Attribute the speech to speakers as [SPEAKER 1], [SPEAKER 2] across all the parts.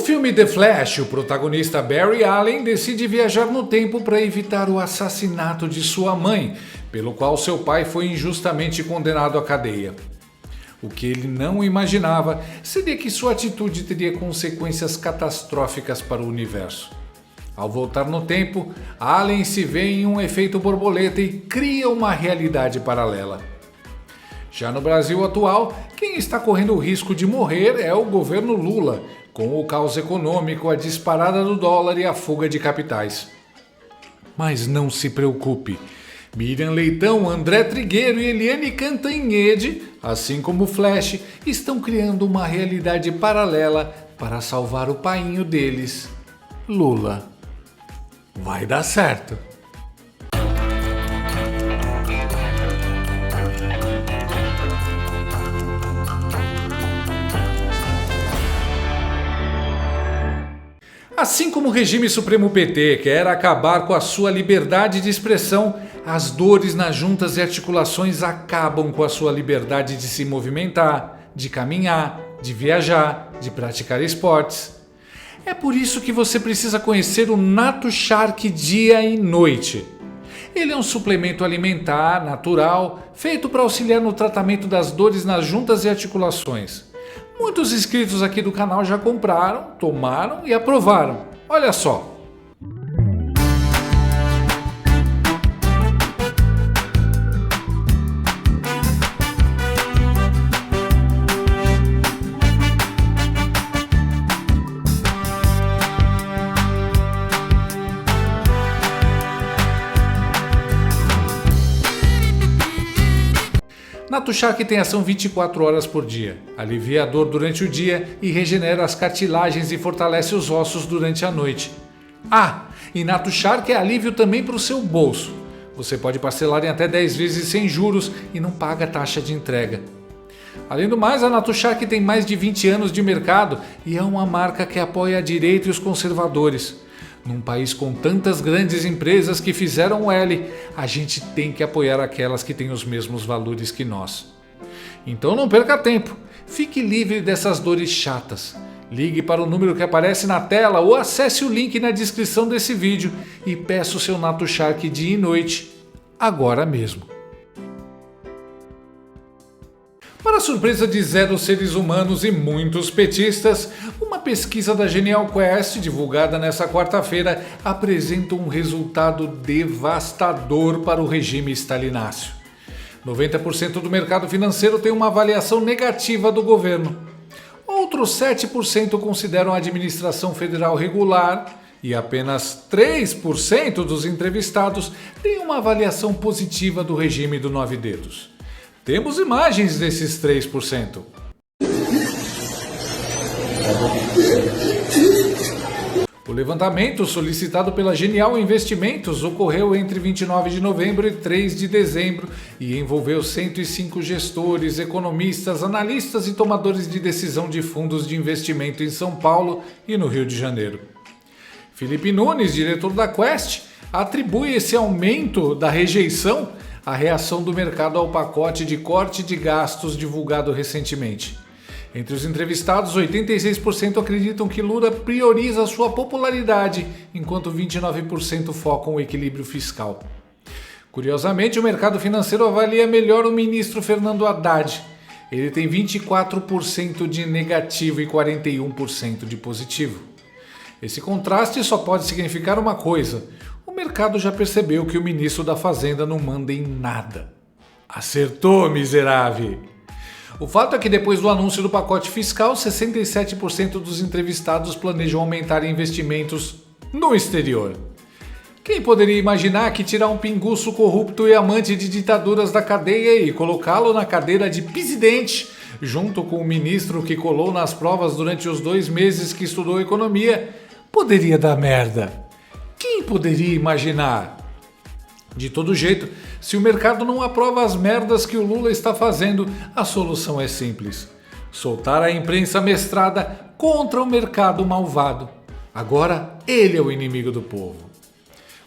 [SPEAKER 1] filme The Flash, o protagonista Barry Allen decide viajar no tempo para evitar o assassinato de sua mãe, pelo qual seu pai foi injustamente condenado à cadeia. O que ele não imaginava seria que sua atitude teria consequências catastróficas para o universo. Ao voltar no tempo, Allen se vê em um efeito borboleta e cria uma realidade paralela. Já no Brasil atual, quem está correndo o risco de morrer é o governo Lula, com o caos econômico, a disparada do dólar e a fuga de capitais. Mas não se preocupe. Miriam Leitão, André Trigueiro e Eliane Cantanhede, assim como o Flash, estão criando uma realidade paralela para salvar o painho deles, Lula. Vai dar certo. Assim como o regime supremo PT quer acabar com a sua liberdade de expressão, as dores nas juntas e articulações acabam com a sua liberdade de se movimentar, de caminhar, de viajar, de praticar esportes. É por isso que você precisa conhecer o Nato Shark dia e noite. Ele é um suplemento alimentar natural feito para auxiliar no tratamento das dores nas juntas e articulações. Muitos inscritos aqui do canal já compraram, tomaram e aprovaram. Olha só. Nato Shark tem ação 24 horas por dia, alivia a dor durante o dia e regenera as cartilagens e fortalece os ossos durante a noite. E Nato Shark é alívio também para o seu bolso. Você pode parcelar em até 10 vezes sem juros e não paga taxa de entrega. Além do mais, a Nato Shark tem mais de 20 anos de mercado e é uma marca que apoia a direita e os conservadores. Num país com tantas grandes empresas que fizeram o L, a gente tem que apoiar aquelas que têm os mesmos valores que nós. Então não perca tempo, fique livre dessas dores chatas. Ligue para o número que aparece na tela ou acesse o link na descrição desse vídeo e peça o seu Nato Shark dia e noite, agora mesmo. Para surpresa de zero seres humanos e muitos petistas, uma pesquisa da Genial Quest, divulgada nesta quarta-feira, apresenta um resultado devastador para o regime stalináceo. 90% do mercado financeiro tem uma avaliação negativa do governo. Outros 7% consideram a administração federal regular e apenas 3% dos entrevistados têm uma avaliação positiva do regime do Nove Dedos. Temos imagens desses 3%. O levantamento solicitado pela Genial Investimentos ocorreu entre 29 de novembro e 3 de dezembro e envolveu 105 gestores, economistas, analistas e tomadores de decisão de fundos de investimento em São Paulo e no Rio de Janeiro. Felipe Nunes, diretor da Quest, atribui esse aumento da rejeição à reação do mercado ao pacote de corte de gastos divulgado recentemente. Entre os entrevistados, 86% acreditam que Lula prioriza sua popularidade, enquanto 29% focam o equilíbrio fiscal. Curiosamente, o mercado financeiro avalia melhor o ministro Fernando Haddad. Ele tem 24% de negativo e 41% de positivo. Esse contraste só pode significar uma coisa: o mercado já percebeu que o ministro da Fazenda não manda em nada. Acertou, miserável! O fato é que depois do anúncio do pacote fiscal, 67% dos entrevistados planejam aumentar investimentos no exterior. Quem poderia imaginar que tirar um pinguço corrupto e amante de ditaduras da cadeia e colocá-lo na cadeira de presidente, junto com o ministro que colou nas provas durante os 2 meses que estudou economia, poderia dar merda? Quem poderia imaginar? De todo jeito, se o mercado não aprova as merdas que o Lula está fazendo, a solução é simples: soltar a imprensa mestrada contra o mercado malvado. Agora ele é o inimigo do povo.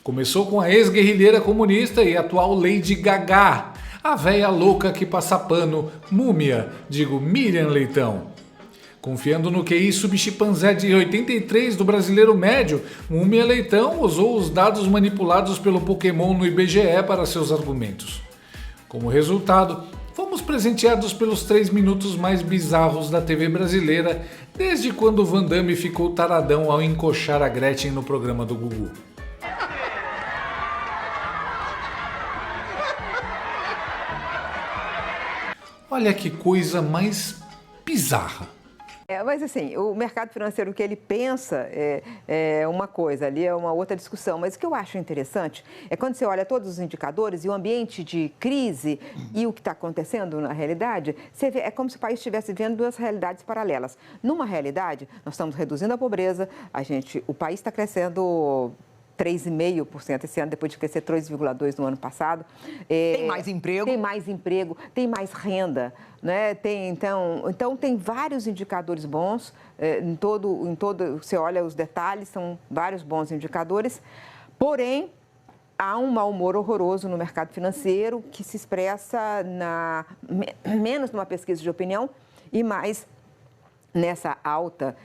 [SPEAKER 1] Começou com a ex-guerrilheira comunista e atual Lady Gaga, a véia louca que passa pano, Miriam Leitão. Confiando no QI subchimpanzé de 83 do brasileiro médio, Múmia Leitão usou os dados manipulados pelo Pokémon no IBGE para seus argumentos. Como resultado, fomos presenteados pelos 3 minutos mais bizarros da TV brasileira, desde quando Van Damme ficou taradão ao encoxar a Gretchen no programa do Gugu. Olha que coisa mais bizarra.
[SPEAKER 2] Mas assim, o mercado financeiro, o que ele pensa é uma coisa, ali é uma outra discussão. Mas o que eu acho interessante é quando você olha todos os indicadores e o ambiente de crise e o que está acontecendo na realidade, você vê, é como se o país estivesse vendo duas realidades paralelas. Numa realidade, nós estamos reduzindo a pobreza, o país está crescendo 3,5% esse ano, depois de crescer 3,2% no ano passado.
[SPEAKER 3] Tem mais emprego?
[SPEAKER 2] Tem mais emprego, tem mais renda. Né? Então, tem vários indicadores bons. Você olha os detalhes, são vários bons indicadores. Porém, há um mau humor horroroso no mercado financeiro que se expressa menos numa pesquisa de opinião e mais nessa alta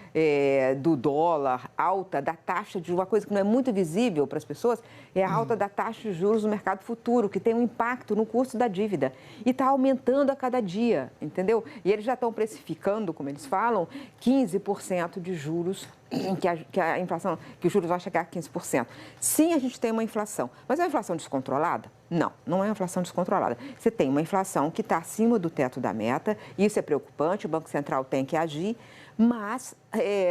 [SPEAKER 2] do dólar, alta da taxa de juros, uma coisa que não é muito visível para as pessoas, é a alta da taxa de juros no mercado futuro, que tem um impacto no custo da dívida. E está aumentando a cada dia, entendeu? E eles já estão precificando, como eles falam, 15% de juros, que os juros vai chegar a 15%. Sim, a gente tem uma inflação, mas é uma inflação descontrolada? Não, não é uma inflação descontrolada. Você tem uma inflação que está acima do teto da meta, isso é preocupante, o Banco Central tem que agir, mas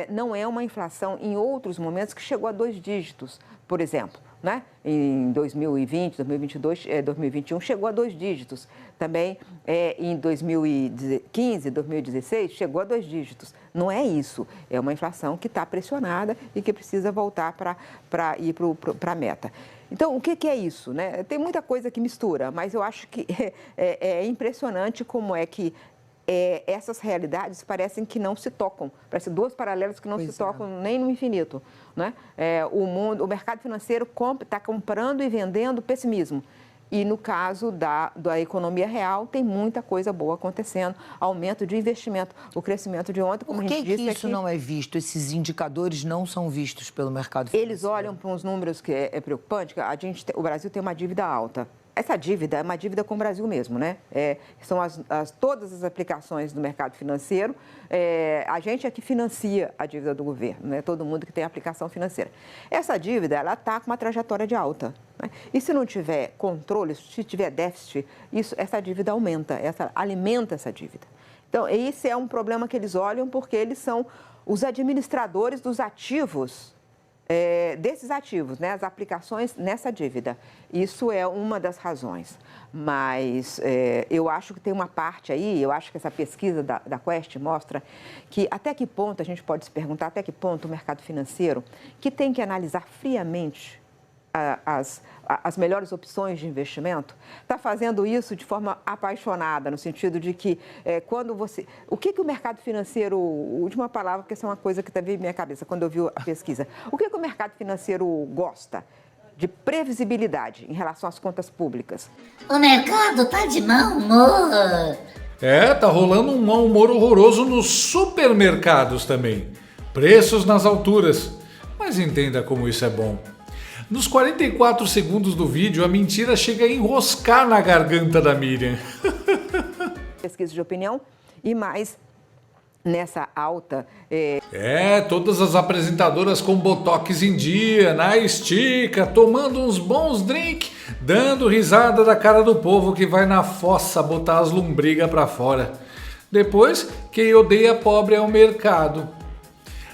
[SPEAKER 2] não é uma inflação em outros momentos que chegou a 2 dígitos, por exemplo. Né? Em 2020, 2022, 2021 chegou a 2 dígitos. Também em 2015, 2016 chegou a 2 dígitos. Não é isso. É uma inflação que está pressionada e que precisa voltar para ir para a meta. Então, o que é isso? Né? Tem muita coisa que mistura, mas eu acho que é impressionante como é que essas realidades parecem que não se tocam. Parecem duas paralelas que não se tocam nem no infinito. Né? O mercado financeiro está comprando e vendendo pessimismo. E no caso da economia real, tem muita coisa boa acontecendo. Aumento de investimento, o crescimento de ontem, como a gente disse aqui.
[SPEAKER 3] Por que isso não é visto? Esses indicadores não são vistos pelo mercado financeiro?
[SPEAKER 2] Eles olham para uns números que é preocupante. O Brasil tem uma dívida alta. Essa dívida é uma dívida com o Brasil mesmo, né? São todas as aplicações do mercado financeiro. A gente é que financia a dívida do governo, né? Todo mundo que tem aplicação financeira. Essa dívida, ela está com uma trajetória de alta. Né? E se não tiver controle, se tiver déficit, essa dívida aumenta, alimenta essa dívida. Então, esse é um problema que eles olham porque eles são os administradores dos ativos desses ativos, né, as aplicações nessa dívida. Isso é uma das razões. Mas eu acho que tem uma parte aí, eu acho que essa pesquisa da Quest mostra que até que ponto, a gente pode se perguntar, até que ponto o mercado financeiro, que tem que analisar friamente as melhores opções de investimento, está fazendo isso de forma apaixonada, no sentido de que quando você... O que o mercado financeiro... Última palavra, porque essa é uma coisa que veio na minha cabeça quando eu vi a pesquisa. O que o mercado financeiro gosta? De previsibilidade em relação às contas públicas.
[SPEAKER 4] O mercado está de mau humor.
[SPEAKER 1] Tá rolando um mau humor horroroso nos supermercados também. Preços nas alturas. Mas entenda como isso é bom. Nos 44 segundos do vídeo, a mentira chega a enroscar na garganta da Miriam.
[SPEAKER 2] Pesquisa de opinião e mais nessa alta...
[SPEAKER 1] Todas as apresentadoras com botox em dia, na estica, tomando uns bons drinks, dando risada da cara do povo que vai na fossa botar as lombrigas pra fora. Depois, quem odeia pobre é o mercado.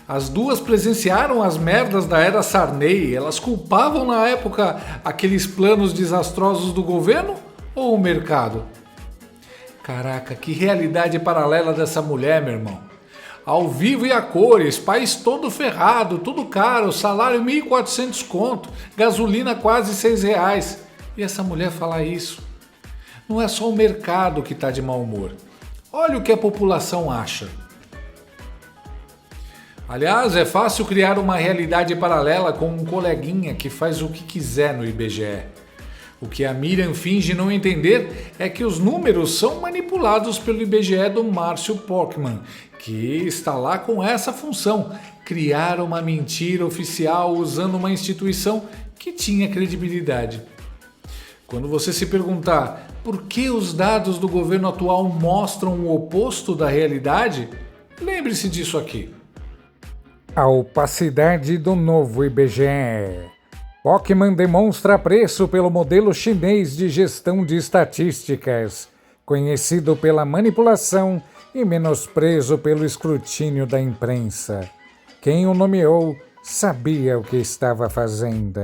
[SPEAKER 1] As duas presenciaram as merdas da era Sarney. Elas culpavam na época aqueles planos desastrosos do governo ou o mercado? Caraca, que realidade paralela dessa mulher, meu irmão. Ao vivo e a cores, país todo ferrado, tudo caro, salário 1.400 conto, gasolina quase R$6. E essa mulher fala isso. Não é só o mercado que está de mau humor. Olha o que a população acha. Aliás, é fácil criar uma realidade paralela com um coleguinha que faz o que quiser no IBGE. O que a Miriam finge não entender é que os números são manipulados pelo IBGE do Márcio Portman, que está lá com essa função, criar uma mentira oficial usando uma instituição que tinha credibilidade. Quando você se perguntar por que os dados do governo atual mostram o oposto da realidade, lembre-se disso aqui.
[SPEAKER 5] A opacidade do novo IBGE. Portman demonstra apreço pelo modelo chinês de gestão de estatísticas, conhecido pela manipulação e menosprezo pelo escrutínio da imprensa. Quem o nomeou sabia o que estava fazendo.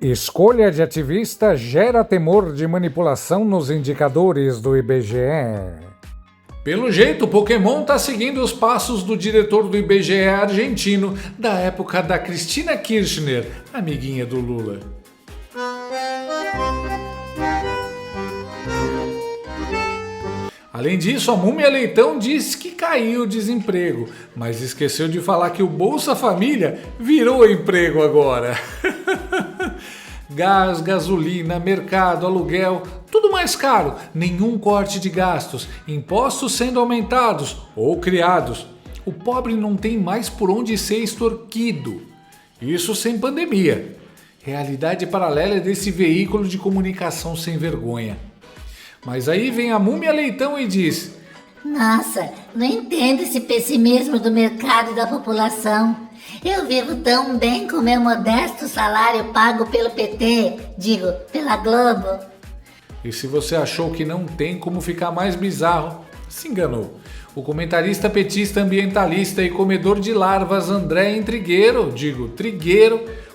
[SPEAKER 5] Escolha de ativista gera temor de manipulação nos indicadores do IBGE.
[SPEAKER 1] Pelo jeito, o Pokémon está seguindo os passos do diretor do IBGE argentino da época da Cristina Kirchner, amiguinha do Lula. Além disso, a Múmia Leitão disse que caiu o desemprego, mas esqueceu de falar que o Bolsa Família virou emprego agora. Gás, gasolina, mercado, aluguel, tudo mais caro, nenhum corte de gastos, impostos sendo aumentados ou criados. O pobre não tem mais por onde ser extorquido. Isso sem pandemia. Realidade paralela desse veículo de comunicação sem vergonha. Mas aí vem a Múmia Leitão e diz:
[SPEAKER 4] Nossa, não entendo esse pessimismo do mercado e da população. Eu vivo tão bem com meu modesto salário pago pelo PT, digo, pela Globo.
[SPEAKER 1] E se você achou que não tem como ficar mais bizarro, se enganou. O comentarista petista ambientalista e comedor de larvas André Trigueiro,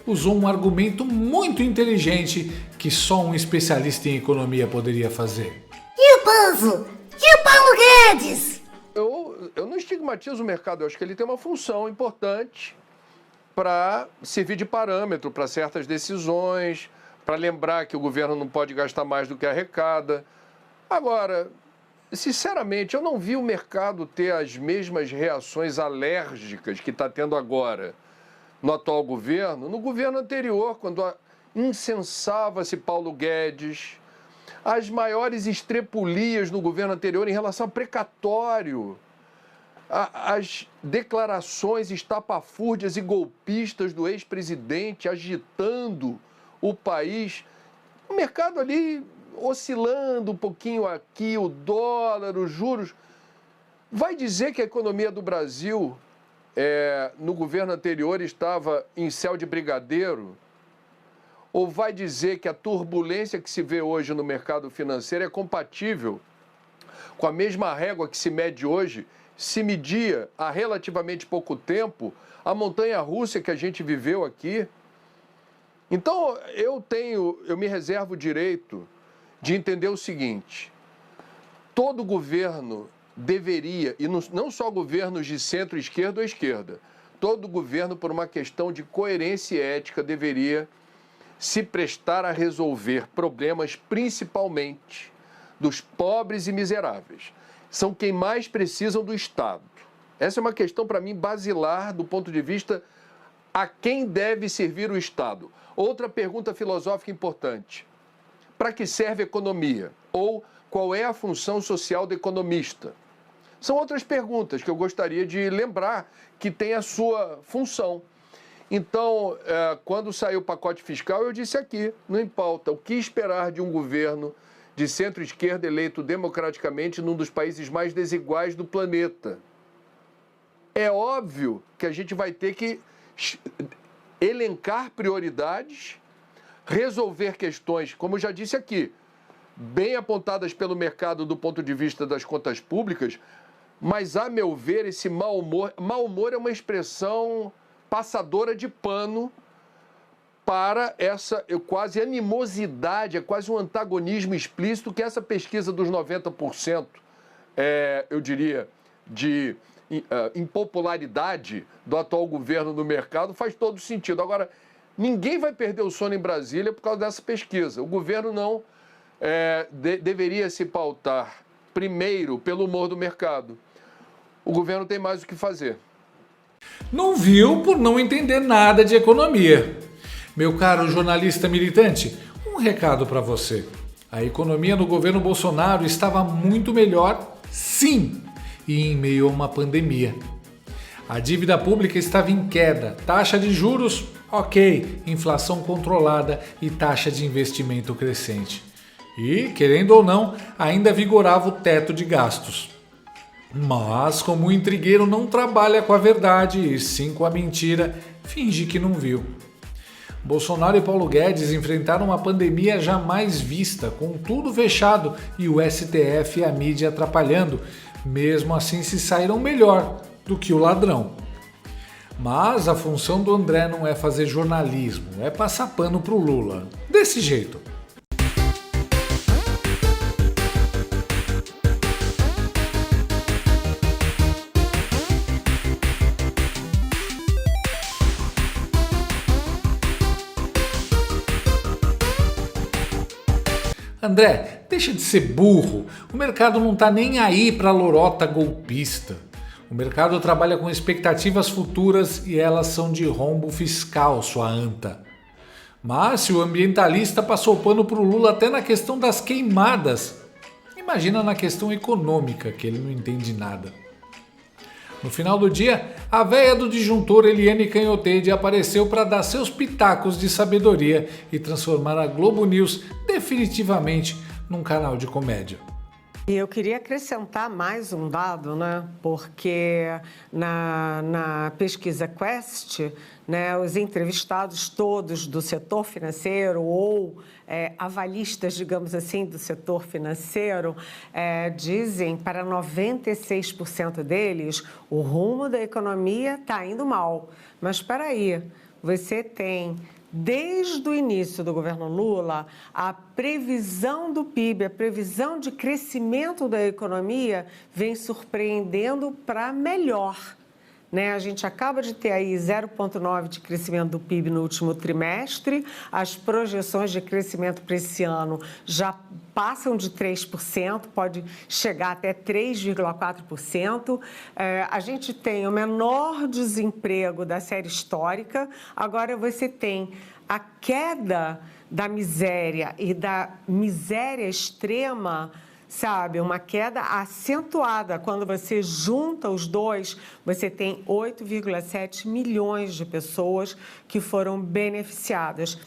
[SPEAKER 1] usou um argumento muito inteligente que só um especialista em economia poderia fazer.
[SPEAKER 4] E o Bozo? E o Paulo Guedes?
[SPEAKER 6] Eu não estigmatizo o mercado, eu acho que ele tem uma função importante para servir de parâmetro para certas decisões, para lembrar que o governo não pode gastar mais do que arrecada. Agora, sinceramente, eu não vi o mercado ter as mesmas reações alérgicas que está tendo agora no atual governo, no governo anterior, quando incensava-se Paulo Guedes, as maiores estrepulias no governo anterior em relação a precatório, as declarações estapafúrdias e golpistas do ex-presidente agitando o país, o mercado ali oscilando um pouquinho aqui, o dólar, os juros. Vai dizer que a economia do Brasil, no governo anterior, estava em céu de brigadeiro? Ou vai dizer que a turbulência que se vê hoje no mercado financeiro é compatível com a mesma régua que se mede hoje, se media há relativamente pouco tempo a montanha-russa que a gente viveu aqui? Então, eu me reservo o direito de entender o seguinte: todo governo deveria, e não só governos de centro-esquerda ou esquerda, todo governo, por uma questão de coerência ética, deveria se prestar a resolver problemas principalmente dos pobres e miseráveis. São quem mais precisam do Estado. Essa é uma questão, para mim, basilar do ponto de vista a quem deve servir o Estado. Outra pergunta filosófica importante: para que serve a economia? Ou qual é a função social do economista? São outras perguntas que eu gostaria de lembrar que tem a sua função. Então, quando saiu o pacote fiscal, eu disse aqui, não importa, o que esperar de um governo de centro-esquerda eleito democraticamente num dos países mais desiguais do planeta? É óbvio que a gente vai ter que elencar prioridades, resolver questões, como eu já disse aqui, bem apontadas pelo mercado do ponto de vista das contas públicas, mas, a meu ver, esse mau humor é uma expressão passadora de pano para essa quase animosidade, é quase um antagonismo explícito que essa pesquisa dos 90%, eu diria, de impopularidade do atual governo no mercado faz todo sentido. Agora, ninguém vai perder o sono em Brasília por causa dessa pesquisa. O governo não deveria se pautar primeiro pelo humor do mercado. O governo tem mais o que fazer.
[SPEAKER 1] Não viu por não entender nada de economia. Meu caro jornalista militante, um recado para você. A economia no governo Bolsonaro estava muito melhor, sim, e em meio a uma pandemia. A dívida pública estava em queda, taxa de juros, ok, inflação controlada e taxa de investimento crescente. E, querendo ou não, ainda vigorava o teto de gastos. Mas, como o intrigueiro não trabalha com a verdade e sim com a mentira, finge que não viu. Bolsonaro e Paulo Guedes enfrentaram uma pandemia jamais vista, com tudo fechado e o STF e a mídia atrapalhando. Mesmo assim, se saíram melhor do que o ladrão. Mas a função do André não é fazer jornalismo, é passar pano pro Lula. Desse jeito. André, deixa de ser burro. O mercado não tá nem aí pra lorota golpista. O mercado trabalha com expectativas futuras e elas são de rombo fiscal, sua anta. Mas se o ambientalista passou pano pro Lula até na questão das queimadas, imagina na questão econômica, que ele não entende nada. No final do dia, a véia do disjuntor Eliane Canhoteide apareceu para dar seus pitacos de sabedoria e transformar a Globo News definitivamente num canal de comédia.
[SPEAKER 7] E eu queria acrescentar mais um dado, né? Porque na pesquisa Quest, né, os entrevistados todos do setor financeiro ou avalistas, digamos assim, do setor financeiro, dizem para 96% deles o rumo da economia está indo mal. Mas espera aí, você tem... Desde o início do governo Lula, a previsão do PIB, a previsão de crescimento da economia vem surpreendendo para melhor. Né? A gente acaba de ter aí 0,9% de crescimento do PIB no último trimestre, as projeções de crescimento para esse ano já passam de 3%, pode chegar até 3,4%. A gente tem o menor desemprego da série histórica, agora você tem a queda da miséria e da miséria extrema, sabe, uma queda acentuada. Quando você junta os dois, você tem 8,7 milhões de pessoas que foram beneficiadas.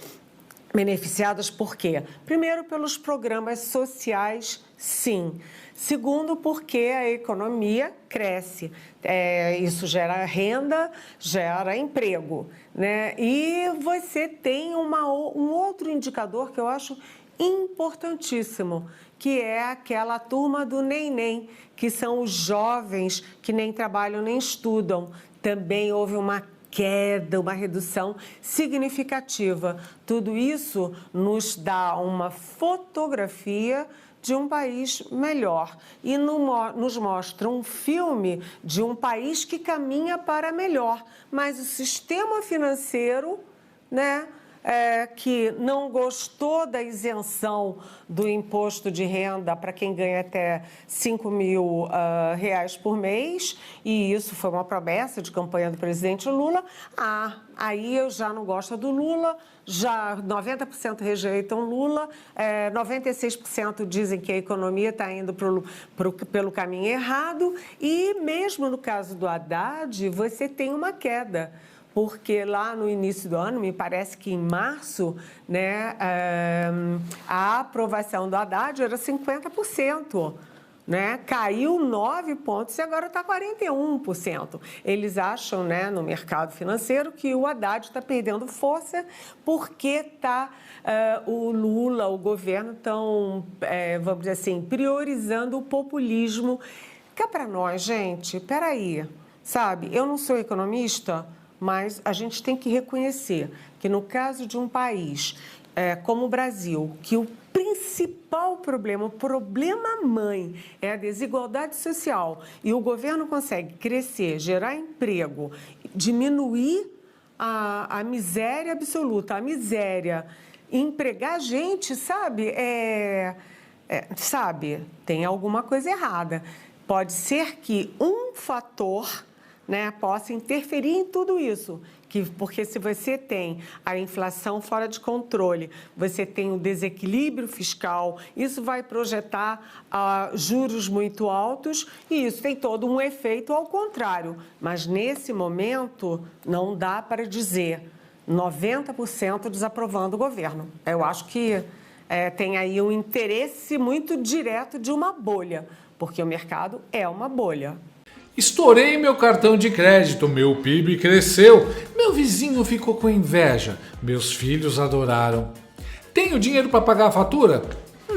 [SPEAKER 7] Beneficiadas por quê? Primeiro, pelos programas sociais, sim. Segundo, porque a economia cresce. Isso gera renda, gera emprego, né? E você tem um outro indicador que eu acho importantíssimo, que é aquela turma do neném, que são os jovens que nem trabalham nem estudam. Também houve uma queda, uma redução significativa. Tudo isso nos dá uma fotografia de um país melhor e nos mostra um filme de um país que caminha para melhor. Mas o sistema financeiro, né, que não gostou da isenção do imposto de renda para quem ganha até R$5.000 por mês, e isso foi uma promessa de campanha do presidente Lula. Aí eu já não gosto do Lula, já 90% rejeitam Lula, 96% dizem que a economia está indo pelo caminho errado, e mesmo no caso do Haddad, você tem uma queda. Porque lá no início do ano, me parece que em março, né, a aprovação do Haddad era 50%. Né? Caiu 9 pontos e agora está 41%. Eles acham, né, no mercado financeiro, que o Haddad está perdendo força porque o Lula, o governo, estão, vamos dizer assim, priorizando o populismo. Que é para nós, gente, peraí, sabe, eu não sou economista, mas a gente tem que reconhecer que no caso de um país como o Brasil, que o principal problema, o problema mãe é a desigualdade social, e o governo consegue crescer, gerar emprego, diminuir a miséria absoluta, a miséria, empregar gente, sabe, sabe, tem alguma coisa errada. Pode ser que um fator, né, possa interferir em tudo isso. Porque se você tem a inflação fora de controle, você tem um desequilíbrio fiscal, isso vai projetar juros muito altos e isso tem todo um efeito ao contrário. Mas nesse momento não dá para dizer 90% desaprovando o governo. Eu acho que tem aí um interesse muito direto de uma bolha, porque o mercado é uma bolha.
[SPEAKER 1] Estourei meu cartão de crédito, meu PIB cresceu, meu vizinho ficou com inveja, meus filhos adoraram. Tenho dinheiro para pagar a fatura?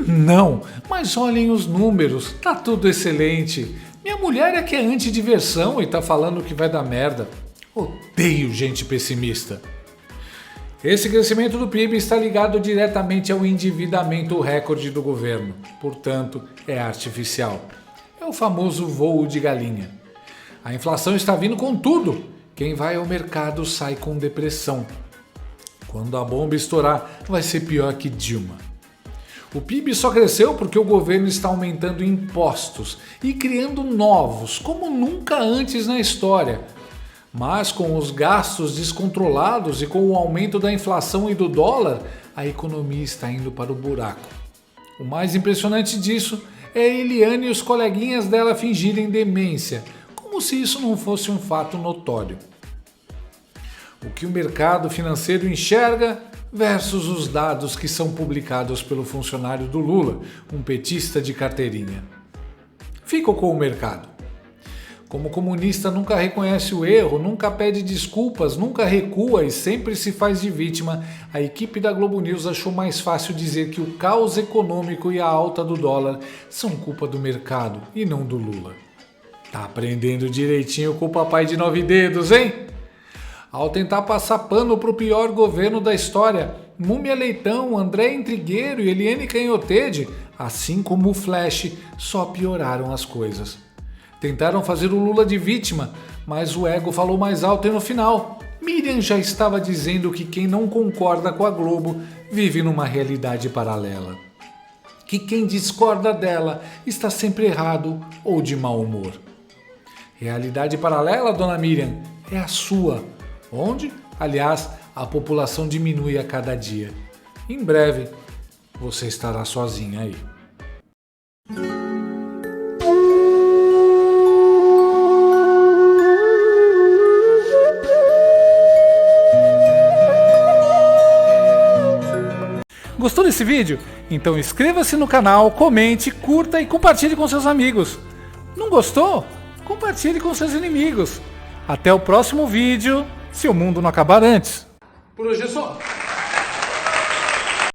[SPEAKER 1] Não, mas olhem os números, tá tudo excelente. Minha mulher é que é antidiversão e tá falando que vai dar merda. Odeio gente pessimista. Esse crescimento do PIB está ligado diretamente ao endividamento recorde do governo, portanto, é artificial. É o famoso voo de galinha. A inflação está vindo com tudo. Quem vai ao mercado sai com depressão. Quando a bomba estourar, vai ser pior que Dilma. O PIB só cresceu porque o governo está aumentando impostos e criando novos, como nunca antes na história. Mas com os gastos descontrolados e com o aumento da inflação e do dólar, a economia está indo para o buraco. O mais impressionante disso é a Eliane e os coleguinhas dela fingirem demência, como se isso não fosse um fato notório. O que o mercado financeiro enxerga versus os dados que são publicados pelo funcionário do Lula, um petista de carteirinha. Fico com o mercado. Como comunista nunca reconhece o erro, nunca pede desculpas, nunca recua e sempre se faz de vítima, a equipe da Globo News achou mais fácil dizer que o caos econômico e a alta do dólar são culpa do mercado e não do Lula. Tá aprendendo direitinho com o papai de 9 dedos, hein? Ao tentar passar pano pro pior governo da história, Múmia Leitão, André Intrigueiro e Eliane Canhotede, assim como o Flash, só pioraram as coisas. Tentaram fazer o Lula de vítima, mas o ego falou mais alto e no final, Miriam já estava dizendo que quem não concorda com a Globo vive numa realidade paralela. Que quem discorda dela está sempre errado ou de mau humor. Realidade paralela, dona Miriam, é a sua, onde, aliás, a população diminui a cada dia. Em breve, você estará sozinha aí. Gostou desse vídeo? Então inscreva-se no canal, comente, curta e compartilhe com seus amigos. Não gostou? Compartilhe com seus inimigos. Até o próximo vídeo, se o mundo não acabar antes. Por hoje é só.